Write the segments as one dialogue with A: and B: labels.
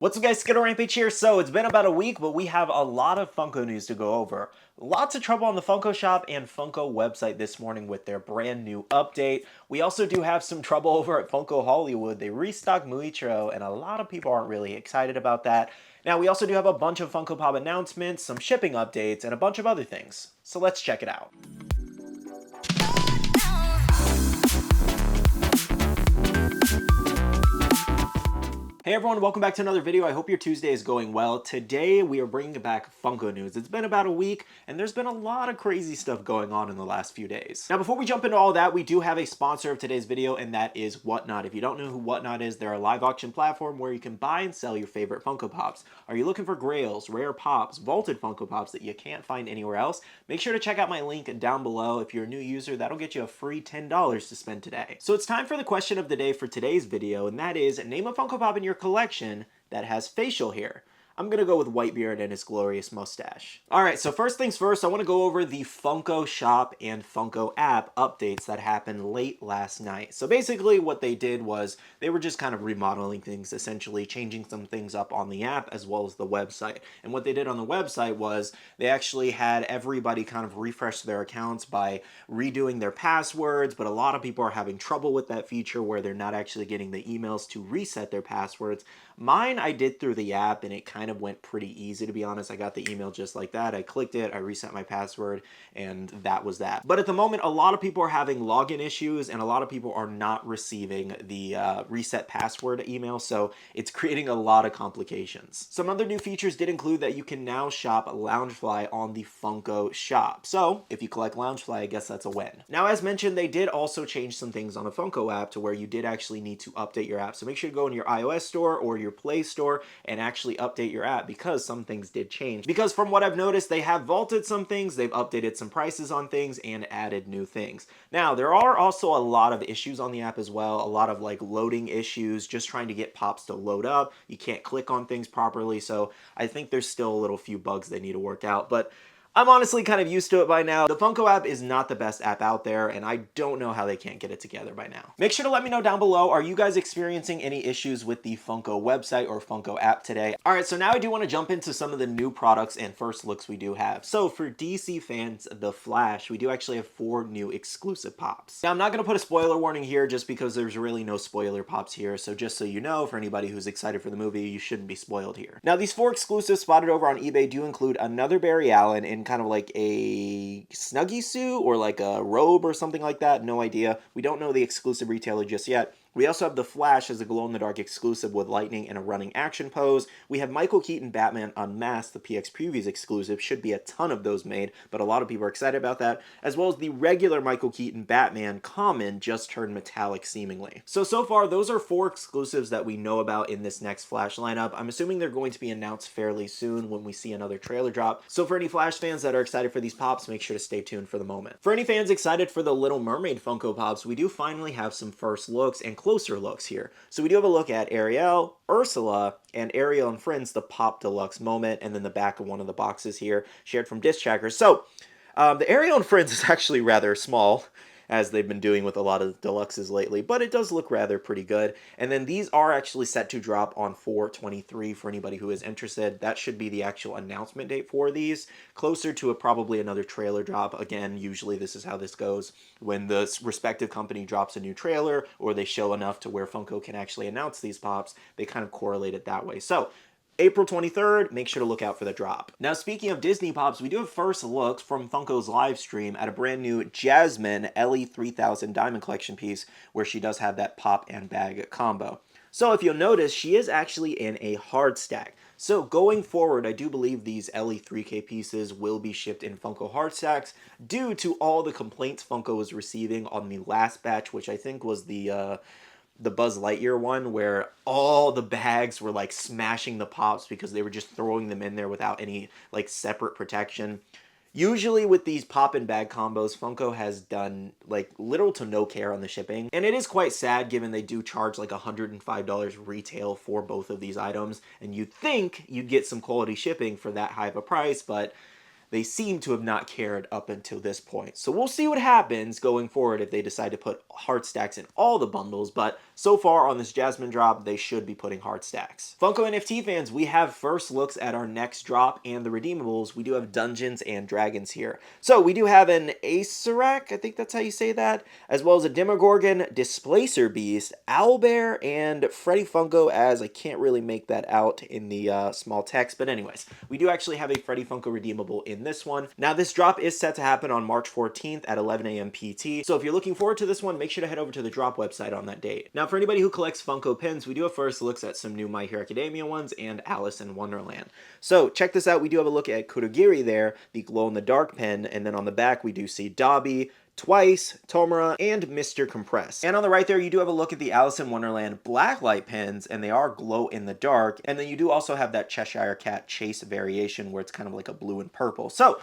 A: What's up guys, SkittleRampage here. So it's been about a week, but we have a lot of Funko news to go over. Lots of trouble on the Funko shop and Funko website this morning with their brand new update. We also do have some trouble over at Funko Hollywood. They restocked Muichiro and a lot of people aren't really excited about that. Now we also do have a bunch of Funko Pop announcements, some shipping updates, and a bunch of other things. So let's check it out. Hey everyone, welcome back to another video. I hope your Tuesday is going well. Today we are bringing back Funko news. It's been about a week and there's been a lot of crazy stuff going on in the last few days. Now before we jump into all that, we do have a sponsor of today's video and that is Whatnot. If you don't know who Whatnot is, they're a live auction platform where you can buy and sell your favorite Funko Pops. Are you looking for grails, rare pops, vaulted Funko Pops that you can't find anywhere else? Make sure to check out my link down below. If you're a new user, that'll get you a free $10 to spend today. So it's time for the question of the day for today's video, and that is, name a Funko Pop in your collection that has facial hair. I'm gonna go with Whitebeard and his glorious mustache. Alright, so first things first, I want to go over the Funko Shop and Funko app updates that happened late last night. So basically what they did was they were just kind of remodeling things, essentially changing some things up on the app as well as the website. And what they did on the website was they actually had everybody kind of refresh their accounts by redoing their passwords, but a lot of people are having trouble with that feature where they're not actually getting the emails to reset their passwords. Mine I did through the app and it kind of went pretty easy, to be honest. I got the email just like that. I clicked it, I reset my password, and that was that. But at the moment, a lot of people are having login issues and a lot of people are not receiving the reset password email, so it's creating a lot of complications. Some other new features did include that you can now shop Loungefly on the Funko shop. So if you collect Loungefly, I guess that's a win. Now, as mentioned, they did also change some things on the Funko app to where you did actually need to update your app. So make sure to go in your iOS store or your Play Store and actually update your app because some things did change. Because from what I've noticed, they have vaulted some things, they've updated some prices on things, and added new things. Now, there are also a lot of issues on the app as well, a lot of like loading issues, just trying to get pops to load up. You can't click on things properly, so I think there's still a little few bugs they need to work out, but I'm honestly kind of used to it by now. The Funko app is not the best app out there, and I don't know how they can't get it together by now. Make sure to let me know down below, are you guys experiencing any issues with the Funko website or Funko app today? Alright, so now I do want to jump into some of the new products and first looks we do have. So for DC fans, The Flash, we do actually have 4 new exclusive pops. Now I'm not going to put a spoiler warning here just because there's really no spoiler pops here, so just so you know, for anybody who's excited for the movie, you shouldn't be spoiled here. Now these 4 exclusives spotted over on eBay do include another Barry Allen in kind of like a Snuggie suit or like a robe or something like that. No idea. We don't know the exclusive retailer just yet. We also have The Flash as a glow-in-the-dark exclusive with lightning and a running action pose. We have Michael Keaton Batman Unmasked, the PX Previews exclusive. Should be a ton of those made, but a lot of people are excited about that. As well as the regular Michael Keaton Batman Common, just turned metallic seemingly. So far, those are 4 exclusives that we know about in this next Flash lineup. I'm assuming they're going to be announced fairly soon when we see another trailer drop. So for any Flash fans that are excited for these pops, make sure to stay tuned for the moment. For any fans excited for the Little Mermaid Funko Pops, we do finally have some first looks and closer looks here. So we do have a look at Ariel, Ursula, and Ariel and Friends, the Pop Deluxe moment, and then the back of one of the boxes here, shared from Disc Tracker. So, the Ariel and Friends is actually rather small, as they've been doing with a lot of deluxes lately, but it does look rather pretty good. And then these are actually set to drop on 4/23 for anybody who is interested. That should be the actual announcement date for these, closer to probably another trailer drop. Again, usually this is how this goes. When the respective company drops a new trailer, or they show enough to where Funko can actually announce these pops, they kind of correlate it that way. So, April 23rd, make sure to look out for the drop. Now, speaking of Disney Pops, we do have first looks from Funko's live stream at a brand new Jasmine Ellie 3000 Diamond Collection piece, where she does have that pop and bag combo. So if you'll notice, she is actually in a hard stack. So going forward, I do believe these Ellie 3K pieces will be shipped in Funko hard stacks due to all the complaints Funko was receiving on the last batch, which I think was the Buzz Lightyear one, where all the bags were like smashing the pops because they were just throwing them in there without any like separate protection. Usually with these pop and bag combos, Funko has done like little to no care on the shipping. And it is quite sad given they do charge like $105 retail for both of these items. And you'd think you'd get some quality shipping for that high of a price, but they seem to have not cared up until this point. So we'll see what happens going forward if they decide to put heart stacks in all the bundles, but so far on this Jasmine drop, they should be putting heart stacks. Funko NFT fans, we have first looks at our next drop and the redeemables. We do have Dungeons and Dragons here. So we do have an Acerak, I think that's how you say that, as well as a Demogorgon, Displacer Beast, Owlbear, and Freddy Funko, as I can't really make that out in the small text, but anyways, we do actually have a Freddy Funko redeemable in this one. Now this drop is set to happen on March 14th at 11 a.m. PT, so if you're looking forward to this one, make sure to head over to the drop website on that date. Now for anybody who collects Funko pins, we do have first looks at some new My Hero Academia ones and Alice in Wonderland. So check this out, we do have a look at Kurogiri there, the glow-in-the-dark pin, and then on the back we do see Dobby, Twice, Tomura, and Mr. Compress. And on the right there, you do have a look at the Alice in Wonderland blacklight pins, and they are glow in the dark. And then you do also have that Cheshire Cat Chase variation where it's kind of like a blue and purple. So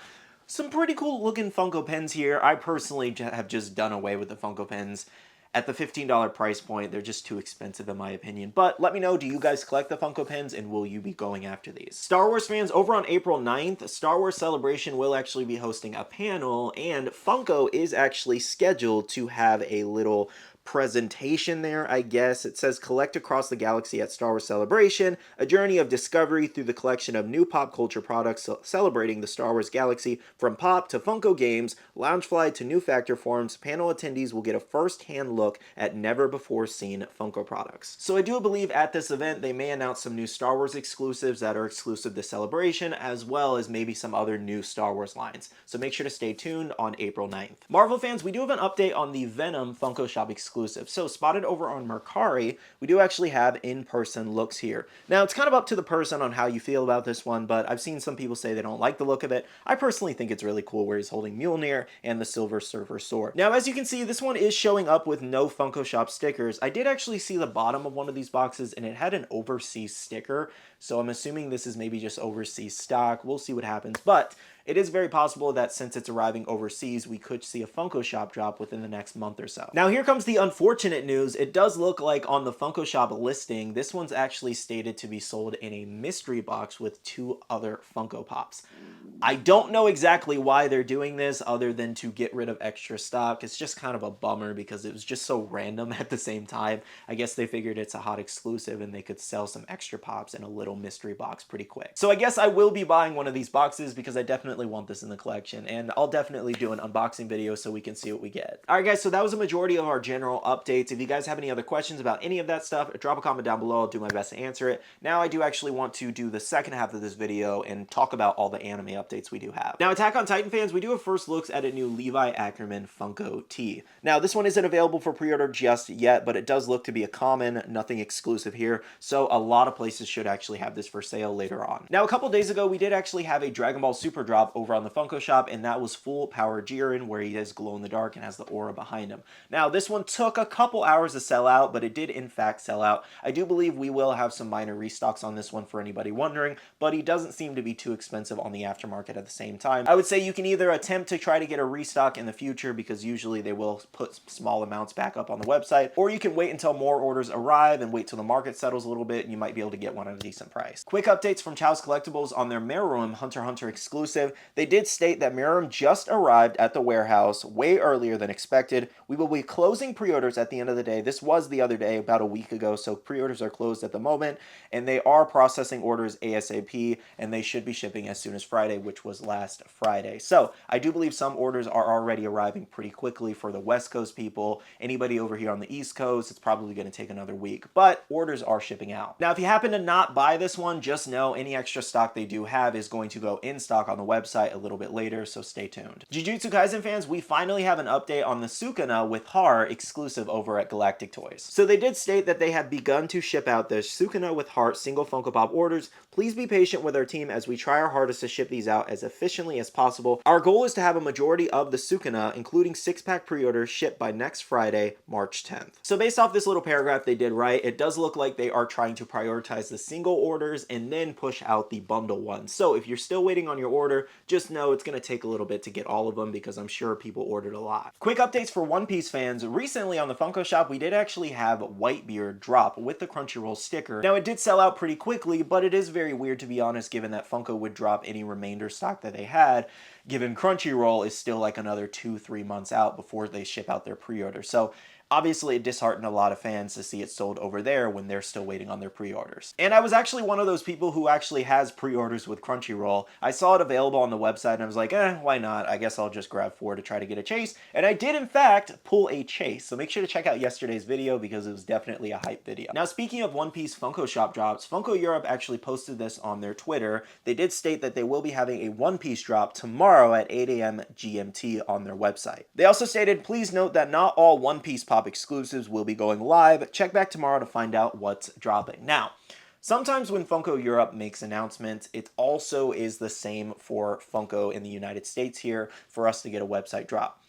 A: some pretty cool looking Funko pins here. I personally have just done away with the Funko pins. At the $15 price point, they're just too expensive in my opinion. But let me know, do you guys collect the Funko pins, and will you be going after these? Star Wars fans, over on April 9th, Star Wars Celebration will actually be hosting a panel, and Funko is actually scheduled to have a little presentation there, I guess. It says collect across the galaxy at Star Wars Celebration, a journey of discovery through the collection of new pop culture products celebrating the Star Wars galaxy, from pop to Funko games, Loungefly to new factor forms. Panel attendees will get a first-hand look at never-before-seen Funko products. So I do believe at this event they may announce some new Star Wars exclusives that are exclusive to Celebration, as well as maybe some other new Star Wars lines. So make sure to stay tuned on April 9th. Marvel fans, we do have an update on the Venom Funko Shop exclusive. So spotted over on Mercari, we do actually have in-person looks here. Now it's kind of up to the person on how you feel about this one, but I've seen some people say they don't like the look of it. I personally think it's really cool where he's holding Mjolnir and the Silver Surfer sword. Now as you can see, this one is showing up with no Funko Shop stickers. I did actually see the bottom of one of these boxes and it had an overseas sticker, so I'm assuming this is maybe just overseas stock. We'll see what happens, but it is very possible that since it's arriving overseas, we could see a Funko Shop drop within the next month or so. Now here comes the unfortunate news. It does look like on the Funko Shop listing, this one's actually stated to be sold in a mystery box with 2 other Funko Pops. I don't know exactly why they're doing this other than to get rid of extra stock. It's just kind of a bummer because it was just so random at the same time. I guess they figured it's a hot exclusive and they could sell some extra pops in a little mystery box pretty quick. So I guess I will be buying one of these boxes because I definitely want this in the collection, and I'll definitely do an unboxing video so we can see what we get. Alright guys, so that was a majority of our general updates. If you guys have any other questions about any of that stuff, drop a comment down below. I'll do my best to answer it. Now I do actually want to do the second half of this video and talk about all the anime updates we do have. Now Attack on Titan fans, we do have first looks at a new Levi Ackerman Funko tee. Now this one isn't available for pre-order just yet, but it does look to be a common, nothing exclusive here, so a lot of places should actually have this for sale later on. Now a couple days ago, we did actually have a Dragon Ball Super drop over on the Funko Shop, and that was full power Jiren, where he does glow in the dark and has the aura behind him. Now this one took a couple hours to sell out, but it did in fact sell out. I do believe we will have some minor restocks on this one for anybody wondering, but he doesn't seem to be too expensive on the aftermarket at the same time. I would say you can either attempt to try to get a restock in the future, because usually they will put small amounts back up on the website, or you can wait until more orders arrive and wait till the market settles a little bit and you might be able to get one at a decent price. Quick updates from Chow's Collectibles on their Meruem Hunter x Hunter exclusive. They did state that Meruem just arrived at the warehouse way earlier than expected. We will be closing pre-orders at the end of the day. This was the other day, about a week ago, so pre-orders are closed at the moment, and they are processing orders ASAP, and they should be shipping as soon as Friday, which was last Friday. So I do believe some orders are already arriving pretty quickly for the West Coast people. Anybody over here on the East Coast, it's probably going to take another week, but orders are shipping out. Now, if you happen to not buy this one, just know any extra stock they do have is going to go in stock on the website a little bit later, so stay tuned. Jujutsu Kaisen fans, we finally have an update on the Sukuna with Har exclusive over at Galactic Toys. So they did state that they have begun to ship out the Sukuna with Heart single Funko Pop orders. Please be patient with our team as we try our hardest to ship these out as efficiently as possible. Our goal is to have a majority of the Sukuna, including 6-pack pre-orders, shipped by next Friday, March 10th. So based off this little paragraph they did write, it does look like they are trying to prioritize the single orders and then push out the bundle ones. So if you're still waiting on your order, just know it's going to take a little bit to get all of them because I'm sure people ordered a lot. Quick updates for One Piece fans. Recently on the Funko shop, we did actually have Whitebeard drop with the Crunchyroll sticker. Now it did sell out pretty quickly, but it is very weird to be honest, given that Funko would drop any remainder stock that they had, given Crunchyroll is still like another 2-3 months out before they ship out their pre-order. So obviously, it disheartened a lot of fans to see it sold over there when they're still waiting on their pre-orders. And I was actually one of those people who actually has pre-orders with Crunchyroll. I saw it available on the website and I was like, why not? I guess I'll just grab 4 to try to get a chase. And I did, in fact, pull a chase. So make sure to check out yesterday's video because it was definitely a hype video. Now, speaking of One Piece Funko shop drops, Funko Europe actually posted this on their Twitter. They did state that they will be having a One Piece drop tomorrow at 8 a.m. GMT on their website. They also stated, please note that not all One Piece Pop exclusives will be going live. Check back tomorrow to find out what's dropping. Now, sometimes when Funko Europe makes announcements, it also is the same for Funko in the United States here for us to get a website drop.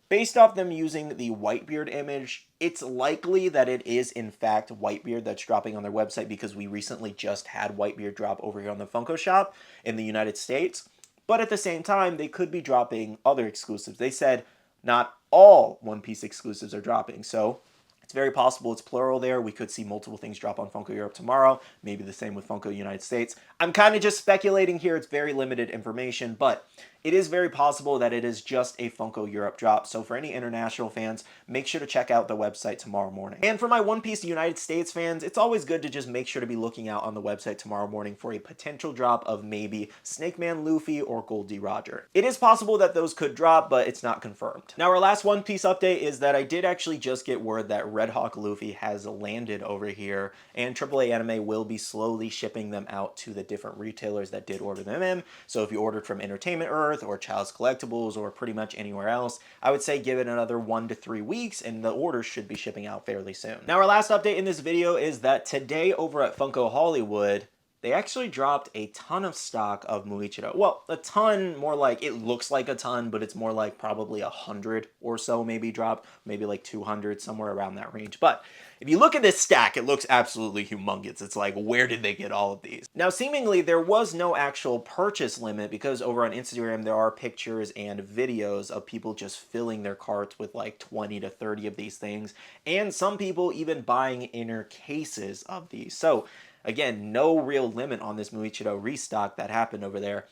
A: Based off them using the Whitebeard image, it's likely that it is in fact Whitebeard that's dropping on their website because we recently just had Whitebeard drop over here on the Funko shop in the United States. But at the same time, they could be dropping other exclusives. They said not all One Piece exclusives are dropping, so it's very possible it's plural there. We could see multiple things drop on Funko Europe tomorrow, maybe the same with Funko United States. I'm kind of just speculating here. It's very limited information, but it is very possible that it is just a Funko Europe drop. So for any international fans, make sure to check out the website tomorrow morning. And for my One Piece United States fans, it's always good to just make sure to be looking out on the website tomorrow morning for a potential drop of maybe Snake Man Luffy or Goldie Roger. It is possible that those could drop, but it's not confirmed. Now, our last One Piece update is that I did actually just get word that Red Hawk Luffy has landed over here, and AAA Anime will be slowly shipping them out to the different retailers that did order them in. So if you ordered from Entertainment Earth or Child's Collectibles or pretty much anywhere else, I would say give it another 1 to 3 weeks and the orders should be shipping out fairly soon. Now, our last update in this video is that today over at Funko Hollywood, they actually dropped a ton of stock of Muichiro. Well, a ton, more like, it looks like a ton, but it's more like probably 100 or so maybe dropped, maybe like 200, somewhere around that range. But if you look at this stack, it looks absolutely humongous. It's like, where did they get all of these? Now, seemingly, there was no actual purchase limit because over on Instagram, there are pictures and videos of people just filling their carts with like 20 to 30 of these things, and some people even buying inner cases of these. So again, no real limit on this Muichiro restock that happened over there.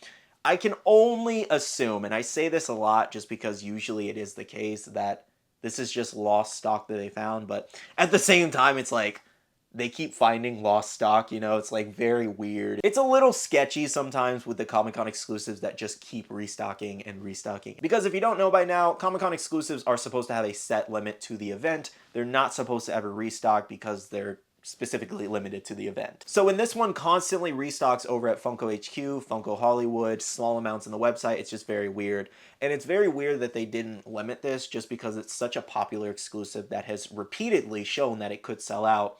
A: I can only assume, and I say this a lot just because usually it is the case, that this is just lost stock that they found, but at the same time, it's like, they keep finding lost stock, you know, it's like very weird. It's a little sketchy sometimes with the Comic-Con exclusives that just keep restocking and restocking. Because if you don't know by now, Comic-Con exclusives are supposed to have a set limit to the event. They're not supposed to ever restock because they're specifically limited to the event. So when this one constantly restocks over at Funko HQ, Funko Hollywood, small amounts on the website, it's just very weird. And it's very weird that they didn't limit this just because it's such a popular exclusive that has repeatedly shown that it could sell out.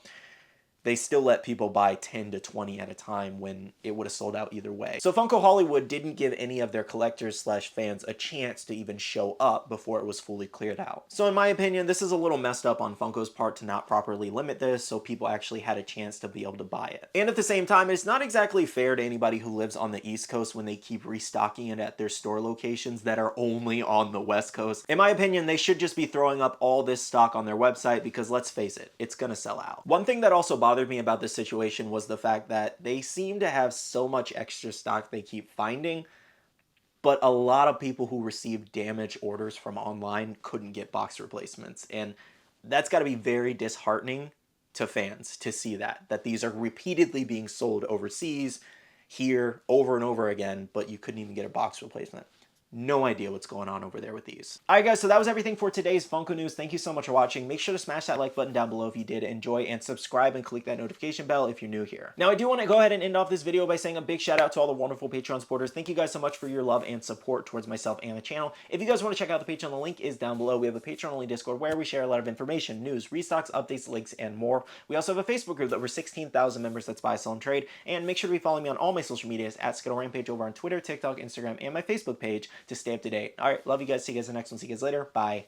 A: They still let people buy 10 to 20 at a time when it would have sold out either way. So Funko Hollywood didn't give any of their collectors slash fans a chance to even show up before it was fully cleared out. So in my opinion, this is a little messed up on Funko's part to not properly limit this so people actually had a chance to be able to buy it. And at the same time, it's not exactly fair to anybody who lives on the East Coast when they keep restocking it at their store locations that are only on the West Coast. In my opinion, they should just be throwing up all this stock on their website because let's face it, it's gonna sell out. One thing that also bothered me about this situation was the fact that they seem to have so much extra stock they keep finding, but a lot of people who received damaged orders from online couldn't get box replacements. And that's got to be very disheartening to fans to see that these are repeatedly being sold overseas, here, over and over again, but you couldn't even get a box replacement. No idea what's going on over there with these. All right, guys, so that was everything for today's Funko News. Thank you so much for watching. Make sure to smash that like button down below if you did enjoy, and subscribe and click that notification bell if you're new here. Now, I do want to go ahead and end off this video by saying a big shout out to all the wonderful Patreon supporters. Thank you guys so much for your love and support towards myself and the channel. If you guys want to check out the Patreon, the link is down below. We have a Patreon-only Discord where we share a lot of information, news, restocks, updates, links, and more. We also have a Facebook group that over 16,000 members that's buy, sell, and trade. And make sure to be following me on all my social medias at SkittleRampage over on Twitter, TikTok, Instagram, and my Facebook page to stay up to date. All right, love you guys. See you guys in the next one. See you guys later. Bye.